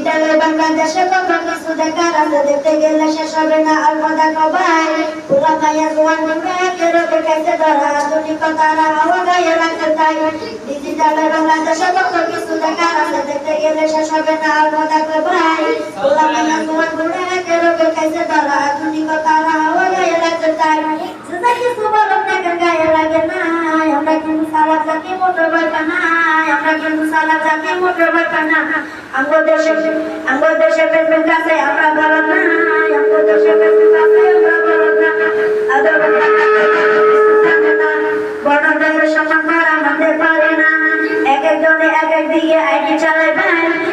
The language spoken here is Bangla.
ডিজিটালে বাংলাদেশে কত কিছু দেখার আছে, দেখতে গেলে শেষ হবে না অল্প দেখো ভাই। পোলা মাইয়া জোয়ান বুড়া কেরো দেখাইছে ধরা, আধুনিকতারা হাওয়া গায়ে রাখতে চাই। ডিজিটালে বাংলাদেশে কত কিছু দেখার আছে, দেখতে গেলে শেষ হবে না অল্প দেখো ভাই। পোলা মাইয়া জোয়ান বুড়া কেরো দেখাইছে ধরা, আধুনিকতারা হাওয়া গায়ে রাখতে চাই। যেটা কিছু বলুন না কেন গায়ে লাগে না, আমরা কিন্তু সালাদ জাতি মোটর বাড়বা না, আমরা কিন্তু সালাদ জাতি মোটর বাড়বা না। আমাদের দেশে ফেসবুক আছে, আমরা ভালো না, আমাদের দেশে ফেসবুক আছে, আমরা ভালো না। আদর বড়দের সম্মান করা আমাদের পারে না, এক একজনে এক এক দিকে আইডি চালায় ভাই।